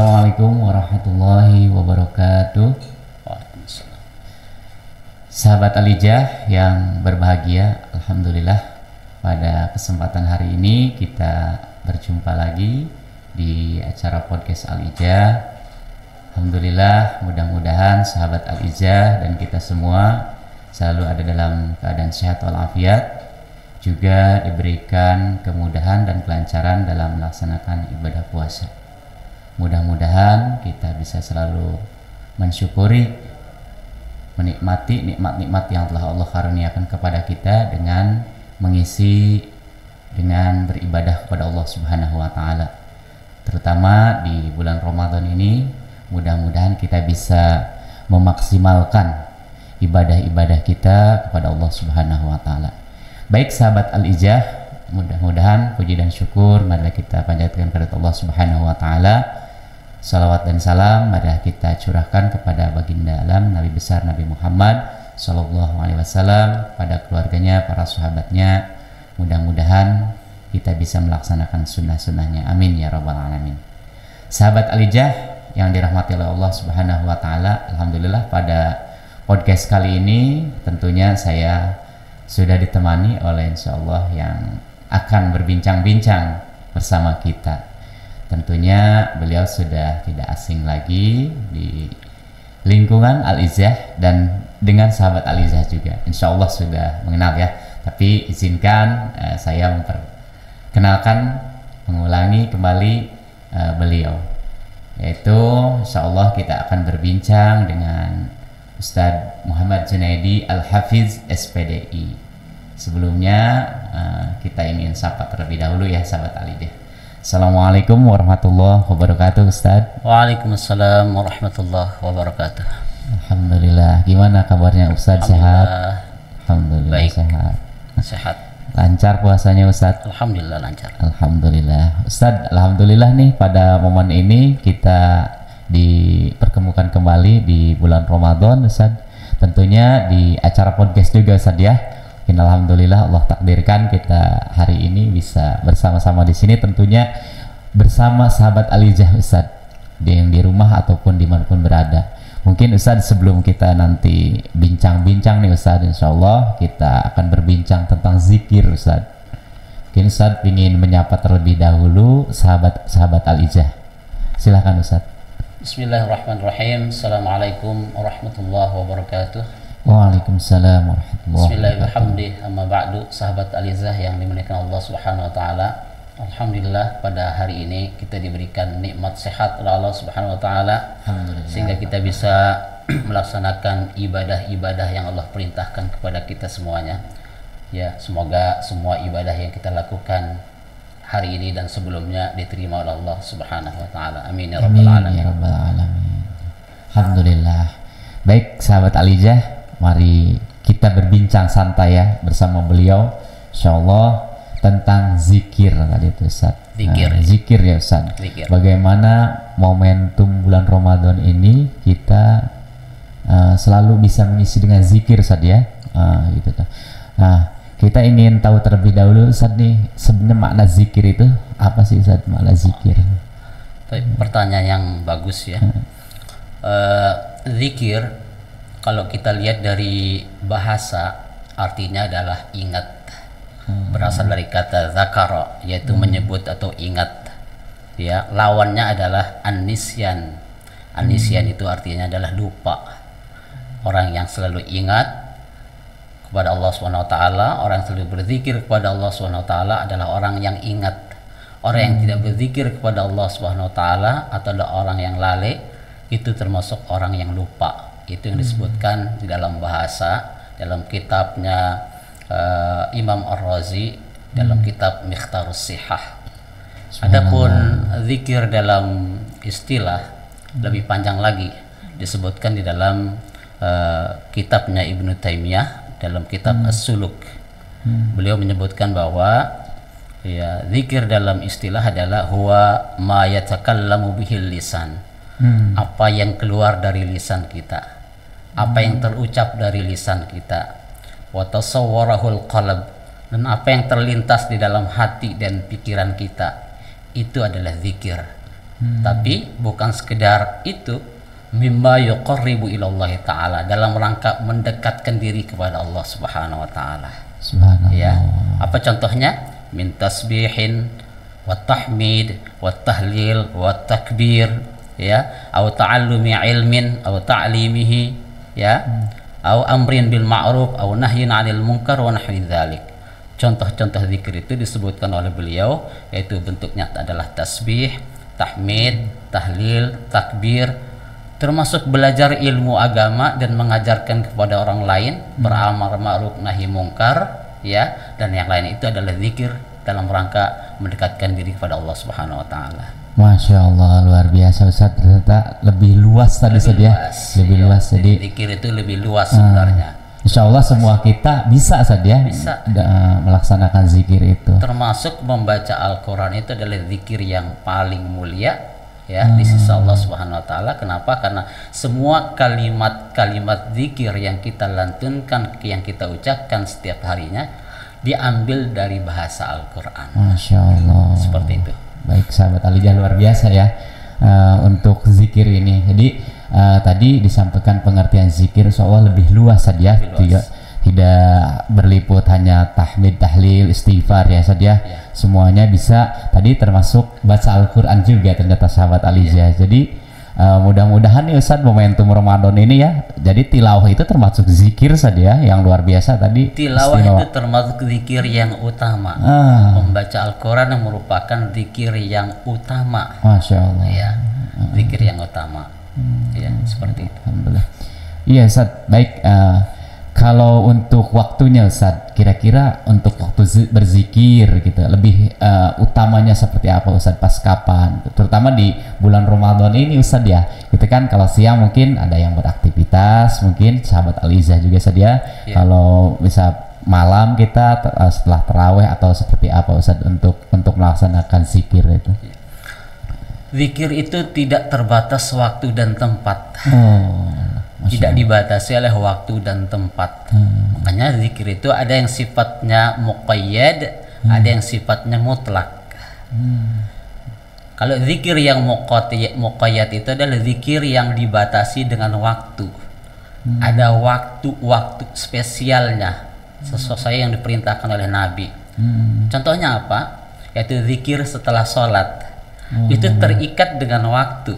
Assalamualaikum warahmatullahi wabarakatuh. Waalaikumsalam. Sahabat Alijah yang berbahagia, alhamdulillah pada kesempatan hari ini kita berjumpa lagi di acara podcast Alijah. Alhamdulillah, mudah-mudahan sahabat Alijah dan kita semua selalu ada dalam keadaan sehat walafiat, juga diberikan kemudahan dan kelancaran dalam melaksanakan ibadah puasa. Mudah-mudahan kita bisa selalu mensyukuri, menikmati nikmat-nikmat yang telah Allah karuniakan kepada kita dengan mengisi dengan beribadah kepada Allah Subhanahu wa taala. Terutama di bulan Ramadan ini, mudah-mudahan kita bisa memaksimalkan ibadah-ibadah kita kepada Allah Subhanahu wa taala. Baik sahabat Al-Ijah, mudah-mudahan puji dan syukur marilah kita panjatkan kepada Allah Subhanahu wa taala. Salawat dan salam marilah kita curahkan kepada baginda alam Nabi besar Nabi Muhammad sallallahu alaihi wasallam, pada keluarganya, para sahabatnya. Mudah-mudahan kita bisa melaksanakan sunnah-sunnahnya. Amin ya rabbal alamin. Sahabat Alijah yang dirahmati oleh Allah Subhanahu wa taala, alhamdulillah pada podcast kali ini tentunya saya sudah ditemani oleh insyaallah yang akan berbincang-bincang bersama kita. Tentunya beliau sudah tidak asing lagi di lingkungan Al-Izah dan dengan sahabat Al-Izah juga. Insya Allah sudah mengenal ya. Tapi izinkan saya memperkenalkan, mengulangi kembali beliau. Yaitu insya Allah kita akan berbincang dengan Ustadz Muhammad Junaidi Al-Hafiz SPDI. Sebelumnya kita ingin sapa terlebih dahulu ya sahabat Al-Izah. Assalamualaikum warahmatullahi wabarakatuh Ustaz. Waalaikumsalam warahmatullahi wabarakatuh. Alhamdulillah. Gimana kabarnya Ustaz? Sehat? Alhamdulillah. Baik. Sehat. Lancar puasanya Ustaz? Alhamdulillah lancar. Alhamdulillah. Ustaz, alhamdulillah nih pada momen ini kita dipertemukan kembali di bulan Ramadan Ustaz. Tentunya di acara podcast juga Ustaz ya. Alhamdulillah Allah takdirkan kita hari ini bisa bersama-sama di sini, tentunya bersama sahabat Alijah Ustaz yang di rumah ataupun dimanapun berada. Mungkin Ustaz sebelum kita nanti bincang-bincang nih Ustaz, insyaallah kita akan berbincang tentang zikir Ustaz. Mungkin Ustaz ingin menyapa terlebih dahulu sahabat-sahabat Alijah. Silakan Ustaz. Bismillahirrahmanirrahim. Assalamualaikum warahmatullahi wabarakatuh. Waalaikumsalam warahmatullahi wabarakatuh. Bismillahirrahmanirrahim. Amma ba'du, sahabat Al-Izah yang dimuliakan Allah Subhanahu wa taala. Alhamdulillah pada hari ini kita diberikan nikmat sehat oleh Allah Subhanahu wa taala sehingga kita bisa melaksanakan ibadah-ibadah yang Allah perintahkan kepada kita semuanya. Ya, semoga semua ibadah yang kita lakukan hari ini dan sebelumnya diterima oleh Allah Subhanahu wa taala. Amin ya rabbal alamin. Ya rabbal alamin. Alhamdulillah. Baik sahabat Alijah, mari kita berbincang santai ya bersama beliau insyaallah tentang zikir tadi itu Ustaz. Zikir ya Ustaz. Zikir. Bagaimana momentum bulan Ramadan ini kita selalu bisa mengisi dengan zikir Ustaz ya. Gitu tuh. Nah, kita ingin tahu terlebih dahulu Ustaz nih, sebenarnya makna zikir itu apa sih Ustaz, makna zikir? Pertanyaan yang bagus ya. Zikir kalau kita lihat dari bahasa artinya adalah ingat. Berasal dari kata zakara, yaitu menyebut atau ingat. Ya, lawannya adalah an-nisyan. An-nisyan itu artinya adalah lupa. Orang yang selalu ingat kepada Allah Subhanahu wa taala, orang yang selalu berzikir kepada Allah Subhanahu wa taala adalah orang yang ingat. Orang yang tidak berzikir kepada Allah Subhanahu wa taala atau orang yang lalai, itu termasuk orang yang lupa. Itu yang disebutkan di dalam bahasa, dalam kitabnya Imam Ar-Razi dalam kitab Mikhtarus Sihah. Adapun zikir dalam istilah lebih panjang lagi, disebutkan di dalam kitabnya Ibnu Taimiyah dalam kitab As-Suluk. Beliau menyebutkan bahwa ya, zikir dalam istilah adalah huwa ma yatakallamu bihil lisan. Apa yang keluar dari lisan kita, apa yang terucap dari lisan kita, wa tasawwarahul qalb, dan apa yang terlintas di dalam hati dan pikiran kita, itu adalah zikir. Tapi bukan sekedar itu, mimma yuqarribu ilallahi ta'ala, dalam rangka mendekatkan diri kepada Allah Subhanahu wa taala. Subhanallah. Ya. Apa contohnya? Min tasbihin wa tahmid wa tahlil wa takbir, ya, atau ta'allumi ilmin atau ta'limihi, ya, atau amrin bil ma'ruf atau nahyin 'anil munkar wa nahwi dzalik. Contoh-contoh zikir itu disebutkan oleh beliau, yaitu bentuknya adalah tasbih, tahmid, tahlil, takbir, termasuk belajar ilmu agama dan mengajarkan kepada orang lain, beramal ma'ruf nahi mungkar, ya, dan yang lain itu adalah zikir dalam rangka mendekatkan diri kepada Allah Subhanahu wa taala. Masya Allah, luar biasa Ustaz, ternyata lebih luas tadi saja, lebih luas. Jadi zikir itu lebih luas sebenarnya. Insya Allah semua kita bisa saja melaksanakan zikir itu. Termasuk membaca Al-Quran itu adalah zikir yang paling mulia, ya, di sisi Allah Subhanahu wa taala. Kenapa? Karena semua kalimat-kalimat zikir yang kita lantunkan, yang kita ucapkan setiap harinya diambil dari bahasa Al-Quran. Masya Allah. Seperti itu. Baik sahabat Alijah, luar biasa ya untuk zikir ini. Jadi tadi disampaikan pengertian zikir seolah lebih luas saja, tidak berliput hanya tahmid, tahlil, istighfar ya saja. Semuanya bisa, tadi termasuk baca Al-Quran juga ternyata sahabat Alijah. Jadi mudah-mudahan nih Ustadz momentum Ramadan ini ya, jadi tilawah itu termasuk zikir saja yang luar biasa tadi. Tilawah itu termasuk zikir yang utama. Membaca Al-Quran yang merupakan zikir yang utama. Masya Allah. Ya, zikir yang utama. Ya, seperti itu. Alhamdulillah. Iya Ustadz, baik. Kalau untuk waktunya Ustadz, kira-kira untuk waktu berzikir gitu, lebih utamanya seperti apa Ustadz, pas kapan? Terutama di bulan Ramadan ini Ustadz ya. Gitu kan, kalau siang mungkin ada yang beraktivitas, mungkin sahabat Alizah juga saja. Kalau bisa malam kita setelah tarawih atau seperti apa Ustadz untuk melaksanakan zikir itu? Zikir itu tidak terbatas waktu dan tempat. Tidak dibatasi oleh waktu dan tempat. Makanya zikir itu ada yang sifatnya muqayyad, ada yang sifatnya mutlak. Kalau zikir yang muqayyad itu adalah zikir yang dibatasi dengan waktu. Ada waktu-waktu spesialnya sesuai yang diperintahkan oleh Nabi. Contohnya apa? Yaitu zikir setelah sholat. Itu terikat dengan waktu.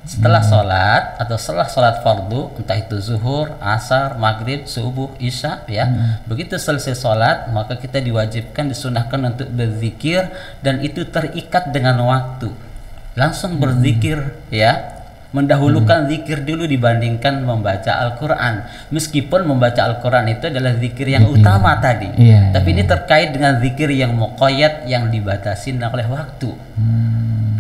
Setelah sholat atau setelah sholat fardu, entah itu zuhur, asar, maghrib, subuh, isya, ya, begitu selesai sholat maka kita diwajibkan, disunahkan untuk berzikir, dan itu terikat dengan waktu. Langsung berzikir, ya, mendahulukan zikir dulu dibandingkan membaca Al-Quran. Meskipun membaca Al-Quran itu adalah zikir yang utama tadi, tapi ini terkait dengan zikir yang muqayyad, yang dibatasi oleh waktu.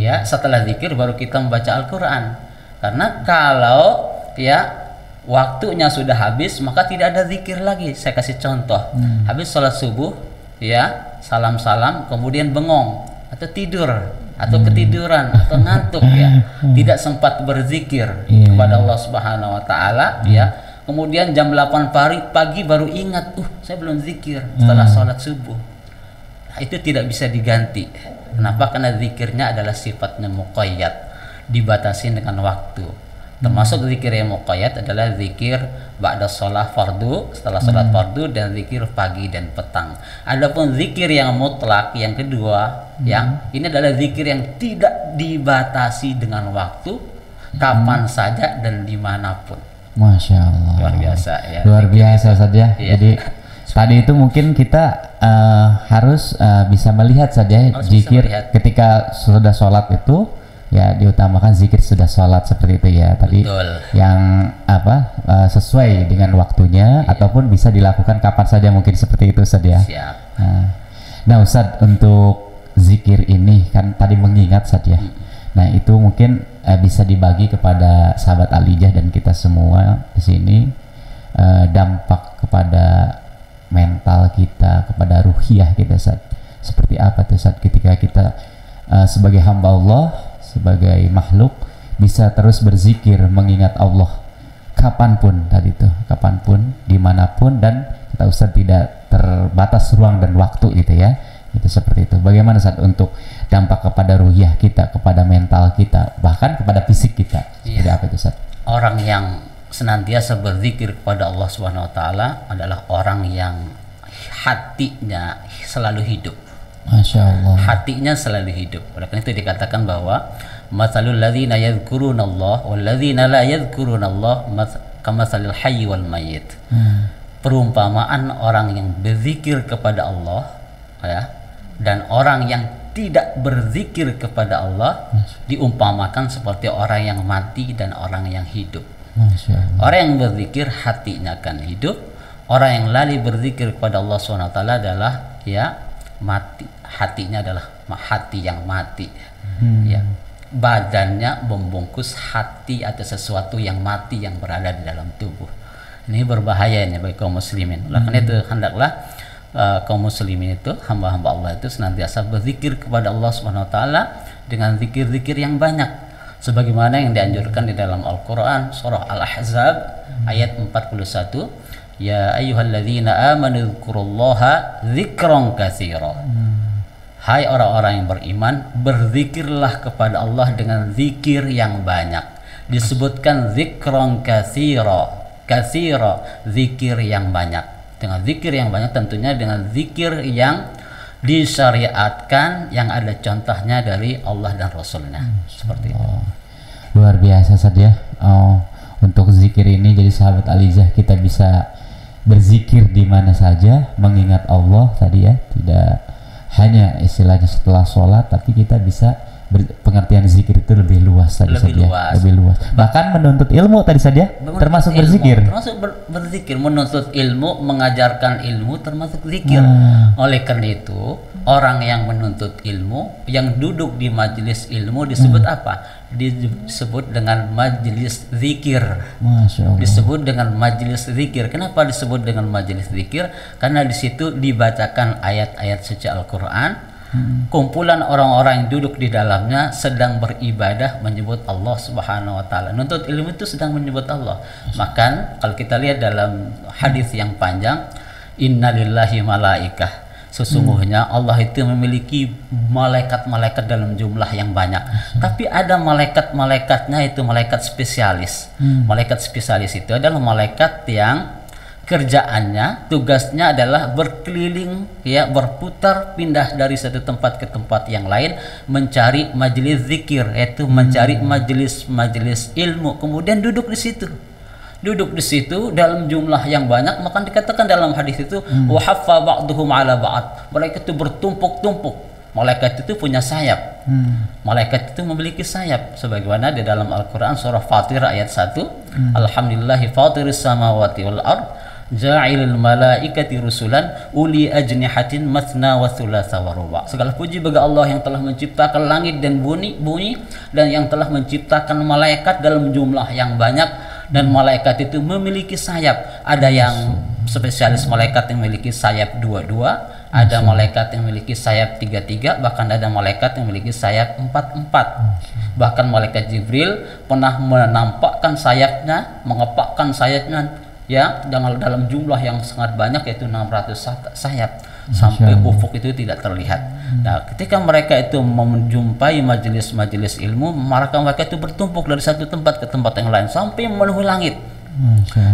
Ya, setelah zikir baru kita membaca Al-Quran. Karena kalau ya waktunya sudah habis maka tidak ada zikir lagi. Saya kasih contoh, habis sholat subuh, ya, salam-salam, kemudian bengong atau tidur atau ketiduran atau ngantuk, ya, tidak sempat berzikir kepada Allah Subhanahu wa taala, ya. Kemudian jam 8 pagi baru ingat, saya belum zikir setelah sholat subuh. Nah, itu tidak bisa diganti. Kenapa? Karena zikirnya adalah sifatnya muqayyad, dibatasi dengan waktu. Termasuk zikir yang muqayyad adalah zikir ba'da sholat fardu, setelah sholat fardu, dan zikir pagi dan petang. Adapun zikir yang mutlak yang kedua, yang ini adalah zikir yang tidak dibatasi dengan waktu, kapan saja dan dimanapun. Masya Allah. Luar biasa ya. Luar biasa saja. Jadi tadi itu mungkin kita harus bisa melihat saja zikir ketika sudah sholat itu, ya, diutamakan zikir sudah sholat seperti itu ya. Tadi yang sesuai dengan waktunya, ataupun bisa dilakukan kapan saja mungkin seperti itu saja. Nah Ustadz, untuk zikir ini kan tadi mengingat saja. Nah itu mungkin bisa dibagi kepada sahabat Alijah dan kita semua di sini, dampak kepada mental kita, kepada ruhiyah kita saat seperti apa tuh saat ketika kita sebagai hamba Allah, sebagai makhluk bisa terus berzikir mengingat Allah kapanpun tadi tuh, kapanpun, dimanapun, dan kita Ustaz tidak terbatas ruang dan waktu gitu ya. Itu seperti itu. Bagaimana saat untuk dampak kepada ruhiyah kita, kepada mental kita, bahkan kepada fisik kita? Seperti apa itu Ustaz? Orang yang senantiasa berzikir kepada Allah Subhanahu wa taala adalah orang yang hatinya selalu hidup. Masya Allah. Hatinya selalu hidup. Oleh karena itu dikatakan bahwa matsalul ladzina yadhkurunallah wal ladzina la yadhkurunallah kamatsalil hayy wal mayyit. Perumpamaan orang yang berzikir kepada Allah, ya, dan orang yang tidak berzikir kepada Allah diumpamakan seperti orang yang mati dan orang yang hidup. Orang yang berzikir hatinya akan hidup. Orang yang lalai berzikir kepada Allah SWT adalah ya mati. Hatinya adalah hati yang mati. Ya, badannya membungkus hati atau sesuatu yang mati yang berada di dalam tubuh. Ini berbahaya ini bagi kaum muslimin. Oleh karena itu hendaklah kaum muslimin itu, hamba-hamba Allah itu senantiasa berzikir kepada Allah Subhanahu wa taala dengan zikir-zikir yang banyak sebagaimana yang dianjurkan di dalam Al-Qur'an surah Al-Ahzab ayat 41, ya ayyuhalladzina amanu dzkurullaha dzikran katsira. Hai orang-orang yang beriman, berzikirlah kepada Allah dengan zikir yang banyak. Disebutkan dzikran katsira, zikir yang banyak. Dengan zikir yang banyak tentunya dengan zikir yang disyariatkan, yang ada contohnya dari Allah dan Rasulnya. Seperti itu. Luar biasa saja. Untuk zikir ini jadi sahabat Alizah kita bisa berzikir di mana saja, mengingat Allah tadi ya, tidak hanya istilahnya setelah sholat, tapi kita bisa pengertian zikir itu lebih luas tadi saja, lebih luas. Bahkan menuntut ilmu tadi saja termasuk berzikir. Termasuk berzikir, menuntut ilmu, mengajarkan ilmu termasuk zikir. Oleh karena itu, orang yang menuntut ilmu, yang duduk di majelis ilmu disebut apa? Disebut dengan majelis zikir. Masya Allah. Disebut dengan majelis zikir. Kenapa disebut dengan majelis zikir? Karena di situ dibacakan ayat-ayat suci Al-Qur'an. Kumpulan orang-orang yang duduk di dalamnya sedang beribadah menyebut Allah Subhanahu wa taala. Nuntut ilmu itu sedang menyebut Allah. Bahkan kalau kita lihat dalam hadis yang panjang, innalillahi malaikah. Sesungguhnya Allah itu memiliki malaikat-malaikat dalam jumlah yang banyak. Tapi ada malaikat-malaikatnya itu malaikat spesialis. Malaikat spesialis itu adalah malaikat yang kerjaannya, tugasnya adalah berkeliling, ya, berputar, pindah dari satu tempat ke tempat yang lain, mencari majelis zikir, yaitu mencari majelis ilmu, kemudian duduk di situ. Duduk di situ dalam jumlah yang banyak, maka dikatakan dalam hadis itu wa haffa ba'duhum 'ala ba'd. Malaikat itu bertumpuk-tumpuk. Malaikat itu punya sayap. Malaikat itu memiliki sayap sebagaimana di dalam Al-Qur'an surah Fatir ayat 1, alhamdulillahi fatiris samawati wal ard ja'ilul malaikati rusulan uli ajnihatin mathna wa thulatha wa ruba'. Segala puji bagi Allah yang telah menciptakan langit dan bumi dan yang telah menciptakan malaikat dalam jumlah yang banyak, dan malaikat itu memiliki sayap. Ada yang spesialis malaikat yang memiliki sayap 22, ada malaikat yang memiliki sayap 33, bahkan ada malaikat yang memiliki sayap 44. Bahkan malaikat Jibril pernah menampakkan sayapnya, mengepakkan sayapnya, ya, dalam jumlah yang sangat banyak, yaitu 600 sayap, sampai ufuk itu tidak terlihat. Nah, ketika mereka itu menjumpai majelis-majelis ilmu, mereka itu bertumpuk dari satu tempat ke tempat yang lain sampai memenuhi langit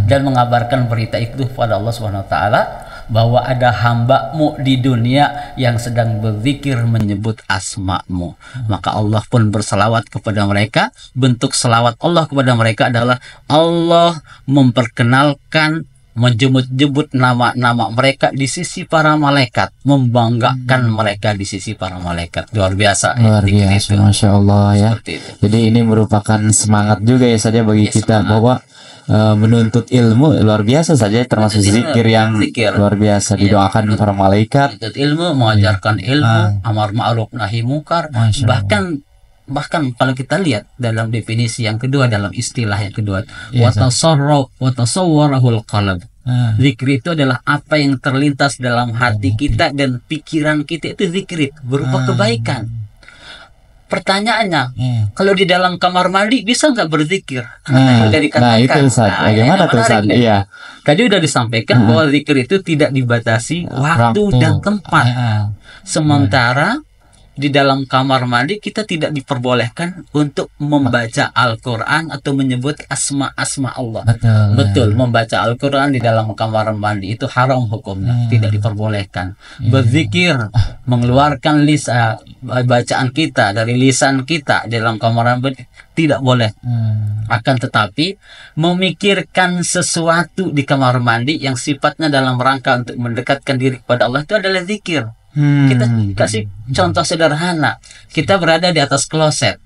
dan mengabarkan berita itu kepada Allah Subhanahu wa taala bahwa ada hamba-Mu di dunia yang sedang berzikir menyebut asma-Mu. Maka Allah pun berselawat kepada mereka. Bentuk selawat Allah kepada mereka adalah Allah memperkenalkan, menjemput-jemput nama-nama mereka di sisi para malaikat, membanggakan mereka di sisi para malaikat. Luar biasa. Luar biasa, Masya Allah ya. Jadi ini merupakan semangat juga ya saja bagi kita bahwa menuntut ilmu luar biasa saja, termasuk zikir yang luar biasa, didoakan para malaikat. Menuntut ilmu, mengajarkan ilmu, amar ma'ruf nahi mungkar. Bahkan kalau kita lihat dalam definisi yang kedua, dalam istilah yang kedua, wa tasawwarahul qalb. Zikir itu adalah apa yang terlintas dalam hati kita dan pikiran kita, itu zikir berupa kebaikan. Pertanyaannya, kalau di dalam kamar mandi bisa nggak berzikir? Nah itu Ustaz, bagaimana tuh Ustaz? Iya. Tadi udah disampaikan bahwa zikir itu tidak dibatasi waktu dan tempat. Sementara di dalam kamar mandi kita tidak diperbolehkan untuk membaca Al-Quran atau menyebut asma-asma Allah. Betul, membaca Al-Quran di dalam kamar mandi itu haram hukumnya, tidak diperbolehkan. Berzikir, mengeluarkan bacaan kita dari lisan kita di dalam kamar mandi tidak boleh. Akan tetapi memikirkan sesuatu di kamar mandi yang sifatnya dalam rangka untuk mendekatkan diri kepada Allah itu adalah zikir. Kita kasih contoh sederhana. Kita berada di atas kloset,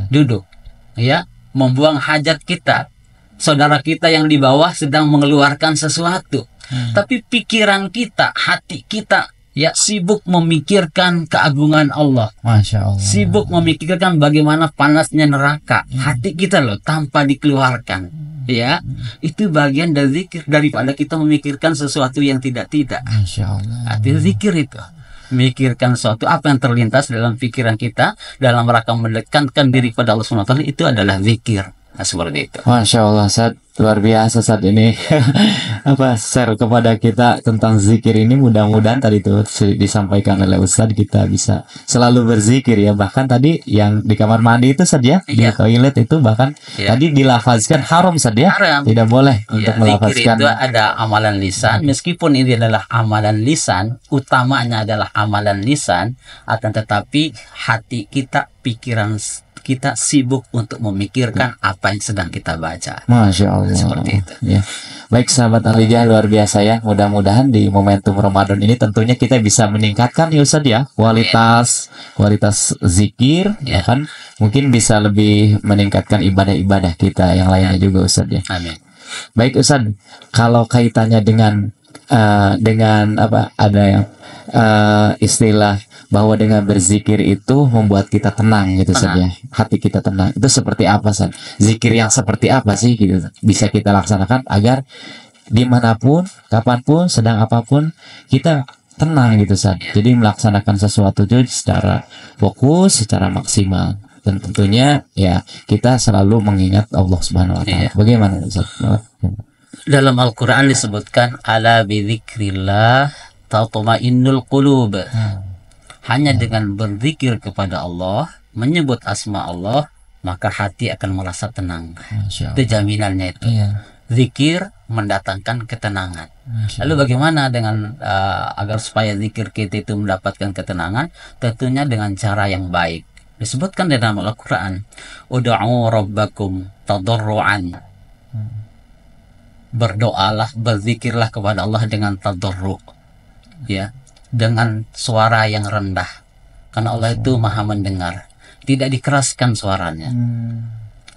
duduk, ya, membuang hajat kita. Saudara kita yang di bawah sedang mengeluarkan sesuatu, tapi pikiran kita, hati kita, ya, sibuk memikirkan keagungan Allah. Masya Allah. Sibuk memikirkan bagaimana panasnya neraka. Hati kita loh tanpa dikeluarkan. Ya, itu bagian dari zikir daripada kita memikirkan sesuatu yang tidak-tidak. Masya Allah. Artinya zikir itu memikirkan sesuatu apa yang terlintas dalam pikiran kita dalam rangka mendekatkan diri pada Allah SWT, itu adalah zikir. Nah, seperti itu. Masya Allah, Ustaz, luar biasa saat ini share kepada kita tentang zikir ini. Mudah-mudahan tadi itu disampaikan oleh Ustaz, kita bisa selalu berzikir ya. Bahkan tadi yang di kamar mandi itu Ustaz ya, di toilet itu bahkan tadi dilafazkan haram Ustaz ya, tidak boleh untuk melafazkan. Zikir itu ada amalan lisan, meskipun ini adalah amalan lisan, utamanya adalah amalan lisan, akan tetapi hati kita, pikiran kita sibuk untuk memikirkan apa yang sedang kita baca. Masya Allah. Seperti itu. Ya. Baik sahabat Al-Hijah, luar biasa ya. Mudah-mudahan di momentum Ramadan ini tentunya kita bisa meningkatkan ya Ustaz ya, kualitas zikir, ya kan, mungkin bisa lebih meningkatkan ibadah-ibadah kita yang lainnya juga Ustaz ya. Amin. Baik Ustaz, kalau kaitannya dengan apa, ada yang istilah bahwa dengan berzikir itu membuat kita tenang gitu Ustaz ya, hati kita tenang. Itu seperti apa Ustaz? Zikir yang seperti apa sih gitu bisa kita laksanakan agar dimanapun, kapanpun, sedang apapun kita tenang gitu Ustaz. Jadi melaksanakan sesuatu itu secara fokus, secara maksimal, dan tentunya ya kita selalu mengingat Allah Subhanahu wa taala. Bagaimana Ustaz? Dalam Al-Quran disebutkan ala bidzikrillah tatma'innul qulub. Hanya dengan berzikir kepada Allah, menyebut asma Allah, maka hati akan merasa tenang. Itu jaminannya itu. Zikir mendatangkan ketenangan. Lalu bagaimana dengan agar supaya zikir kita itu mendapatkan ketenangan? Tentunya dengan cara yang baik. Disebutkan di dalam Al-Quran, ud'u rabbakum tadarruan. Berdoalah, berzikirlah kepada Allah dengan tadarru', ya, dengan suara yang rendah, karena Allah itu maha mendengar, tidak dikeraskan suaranya.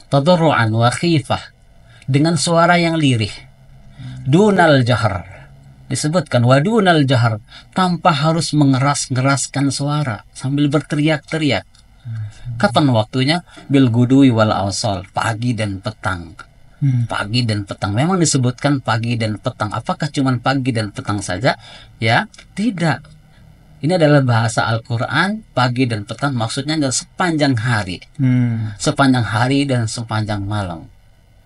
Tadarru'an wa khifah, dengan suara yang lirih. Dunal jahar, disebutkan wa dunal jahar, tanpa harus mengeras-ngeraskan suara sambil berteriak-teriak. Kapan waktunya? Bil gudui wal asal, pagi dan petang. Pagi dan petang. Memang disebutkan pagi dan petang. Apakah cuma pagi dan petang saja? Ya, tidak. Ini adalah bahasa Al-Quran. Pagi dan petang maksudnya adalah sepanjang hari. Sepanjang hari dan sepanjang malam.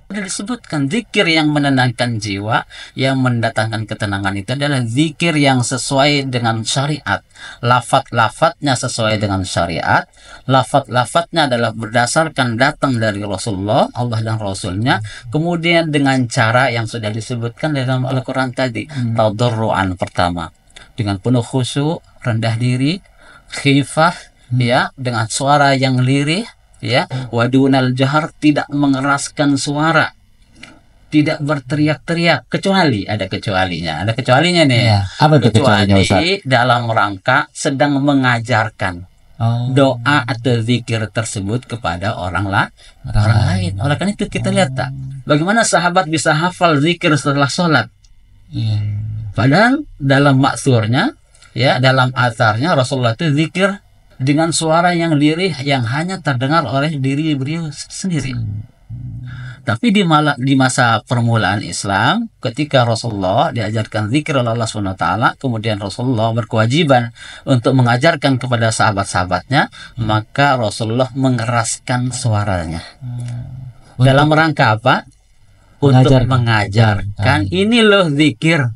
Sudah disebutkan zikir yang menenangkan jiwa, yang mendatangkan ketenangan itu adalah zikir yang sesuai dengan syariat. Lafaz-lafaznya sesuai dengan syariat. Lafaz-lafaznya adalah berdasarkan datang dari Rasulullah, Allah dan Rasulnya. Kemudian dengan cara yang sudah disebutkan dalam Al-Quran tadi. Tadarru'an pertama, dengan penuh khusyuk, rendah diri, khifah, ya, dengan suara yang lirih, ya, wadunal jahar, tidak mengeraskan suara, tidak berteriak-teriak, kecuali ada kecualinya nih. Apa itu kecualinya Ustaz? Dalam rangka sedang mengajarkan doa atau zikir tersebut kepada orang lain. Oleh karena itu kita lihat tak, bagaimana sahabat bisa hafal zikir setelah sholat. Padahal dalam maksurnya, ya, dalam atharnya Rasulullah itu zikir dengan suara yang lirih yang hanya terdengar oleh diri beliau sendiri. Tapi di masa permulaan Islam, ketika Rasulullah diajarkan zikir oleh Allah SWT, kemudian Rasulullah berkewajiban untuk mengajarkan kepada sahabat-sahabatnya, maka Rasulullah mengeraskan suaranya. Dalam rangka apa? Untuk mengajarkan ini loh zikir.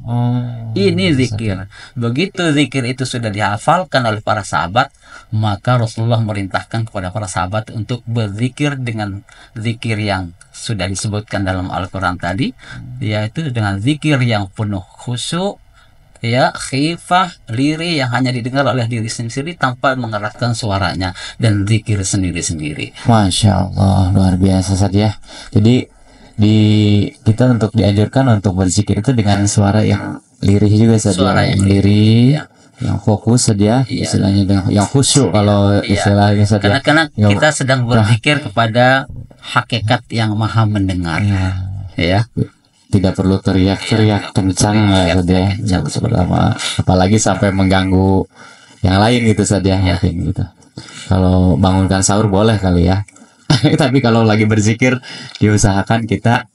Ini zikir. Begitu zikir itu sudah dihafalkan oleh para sahabat, maka Rasulullah merintahkan kepada para sahabat untuk berzikir dengan zikir yang sudah disebutkan dalam Al-Quran tadi, yaitu dengan zikir yang penuh khusyuk, ya, khifah, lirih, yang hanya didengar oleh diri sendiri tanpa mengeraskan suaranya, dan zikir sendiri-sendiri. Masya Allah, luar biasa saja. Jadi kita untuk dianjurkan untuk berzikir itu dengan suara yang lirih juga saja, Suara yang lirih, yang fokus saja, istilahnya dengan yang khusyuk kalau istilahnya saja. Karena kita sedang berzikir kepada hakikat yang maha mendengar, ya. Tidak perlu teriak-teriak kencang saja, apalagi sampai mengganggu yang lain gitu saja, mungkin gitu. Kalau bangunkan sahur boleh kali ya. Tapi kalau lagi berzikir diusahakan kita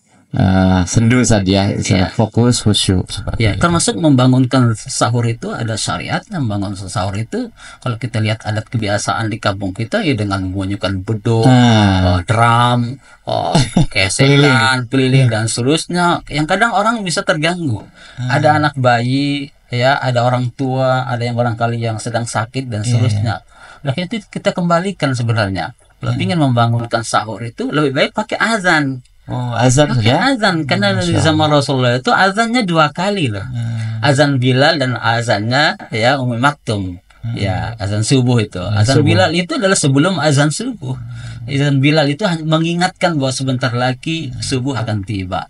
sendu saja, fokus, khusyuk seperti itu. Termasuk membangunkan sahur itu ada syariat. Membangun sahur itu kalau kita lihat adat kebiasaan di kampung kita, ya dengan membunyikan beduk, drum, kesekan, keliling dan seterusnya, yang kadang orang bisa terganggu. Ada anak bayi, ya, ada orang tua, ada yang barangkali yang sedang sakit dan seterusnya. Itu kita kembalikan sebenarnya. Kalau ingin membangunkan sahur itu lebih baik pakai azan. Azan ya? Azan, karena di zaman Rasulullah itu azannya 2 kali loh. Azan Bilal dan azannya ya Ummi Maktum. Ya, azan subuh itu. Azan Bilal itu adalah sebelum azan subuh. Azan Bilal itu mengingatkan bahwa sebentar lagi subuh akan tiba.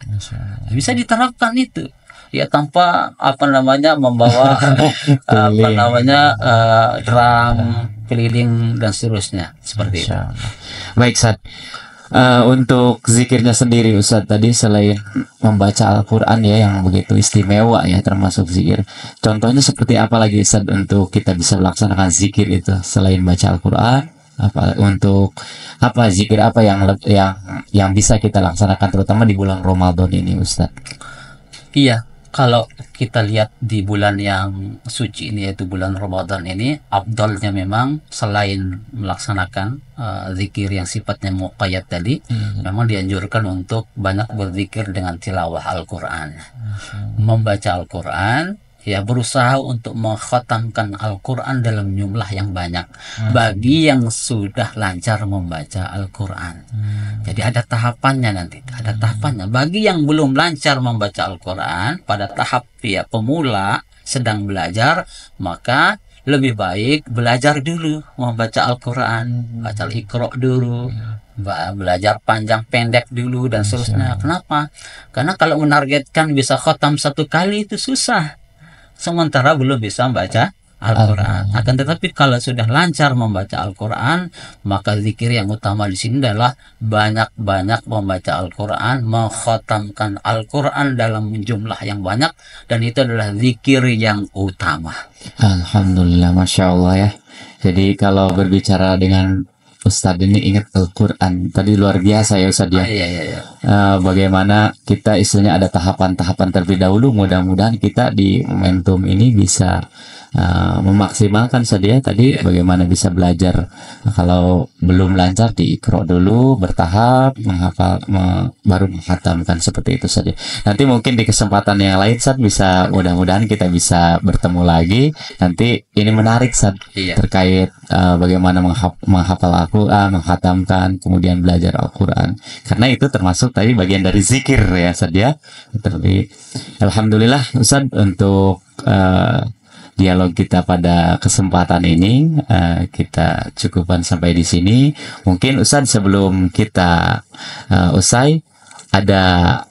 Bisa diterapkan itu. Ya, tanpa membawa drum, keliling dan seterusnya, seperti itu. Baik, Ustaz. Untuk zikirnya sendiri, Ustaz, tadi selain membaca Al-Quran ya yang begitu istimewa ya, termasuk zikir, contohnya seperti apa lagi, Ustaz, untuk kita bisa melaksanakan zikir itu selain baca Al-Quran? Untuk zikir apa yang bisa kita laksanakan terutama di bulan Ramadan ini, Ustaz? Iya, kalau kita lihat di bulan yang suci ini, yaitu bulan Ramadan ini, afdalnya memang selain melaksanakan zikir yang sifatnya muqayyad tadi, memang dianjurkan untuk banyak berzikir dengan tilawah Al-Quran, membaca Al-Quran, ya, berusaha untuk mengkhatamkan Al-Quran dalam jumlah yang banyak bagi yang sudah lancar membaca Al-Quran. Jadi ada tahapannya nanti, ada tahapannya. Bagi yang belum lancar membaca Al-Quran, pada tahap pemula sedang belajar, maka lebih baik belajar dulu membaca Al-Quran, baca Al-Iqra dulu, belajar panjang pendek dulu dan seterusnya. Kenapa? Karena kalau menargetkan bisa khatam 1 kali itu susah, sementara belum bisa membaca Al-Quran. Akan tetapi kalau sudah lancar membaca Al-Quran, maka zikir yang utama di sini adalah banyak-banyak membaca Al-Quran, mengkhatamkan Al-Quran dalam jumlah yang banyak, dan itu adalah zikir yang utama. Alhamdulillah, Masya Allah ya. Jadi kalau berbicara dengan Ustadz ini ingat Al-Quran tadi, luar biasa ya Ustadz ya. Bagaimana kita istilahnya ada tahapan-tahapan terlebih dahulu. Mudah-mudahan kita di momentum ini bisa memaksimalkan saja tadi bagaimana bisa belajar. Kalau belum lancar di Iqra dulu, bertahap menghafal, baru menghatamkan, seperti itu saja. Nanti mungkin di kesempatan yang lain Ustadz bisa, mudah-mudahan kita bisa bertemu lagi. Nanti ini menarik Ustadz terkait bagaimana menghafal Al-Quran, menghatamkan, kemudian belajar Al-Quran, karena itu termasuk tadi bagian dari zikir ya Ustadz ya. Tapi alhamdulillah Ustadz untuk dialog kita pada kesempatan ini kita cukupkan sampai di sini. Mungkin Ustadz sebelum kita usai, ada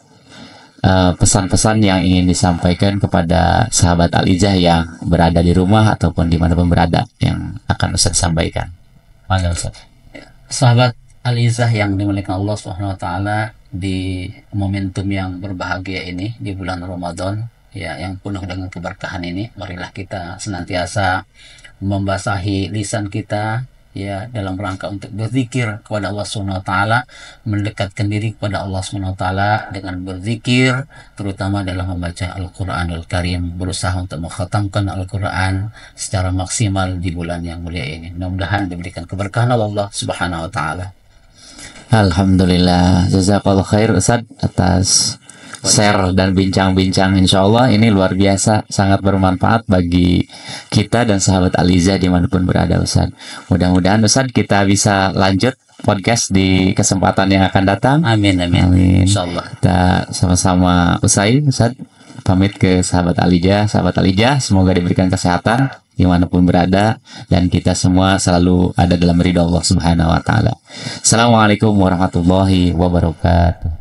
pesan-pesan yang ingin disampaikan kepada sahabat Al-Ijah yang berada di rumah ataupun dimanapun berada yang akan Ustadz sampaikan. Mangga Ustadz. Sahabat Al-Ijah yang dimuliakan Allah SWT, di momentum yang berbahagia ini di bulan Ramadan ya, yang penuh dengan keberkahan ini, marilah kita senantiasa membasahi lisan kita ya dalam rangka untuk berzikir kepada Allah Subhanahu wa taala, mendekatkan diri kepada Allah Subhanahu wa taala dengan berzikir, terutama dalam membaca Al-Qur'anul Karim, berusaha untuk mengkhatamkan Al-Qur'an secara maksimal di bulan yang mulia ini. Mudah-mudahan diberikan keberkahan Allah Subhanahu wa taala. Alhamdulillah, jazakallah khair Ustaz atas share dan bincang-bincang. Insya Allah ini luar biasa, sangat bermanfaat bagi kita dan sahabat Al-Izzah dimanapun berada Ustaz. Mudah-mudahan Ustaz kita bisa lanjut podcast di kesempatan yang akan datang. Amin, amin. Amin. Insya Allah. Kita sama-sama usai Ustaz, pamit ke sahabat Al-Izzah. Sahabat Al-Izzah, semoga diberikan kesehatan dimanapun berada dan kita semua selalu ada dalam ridha Allah Subhanahu wa taala. Assalamualaikum warahmatullahi wabarakatuh.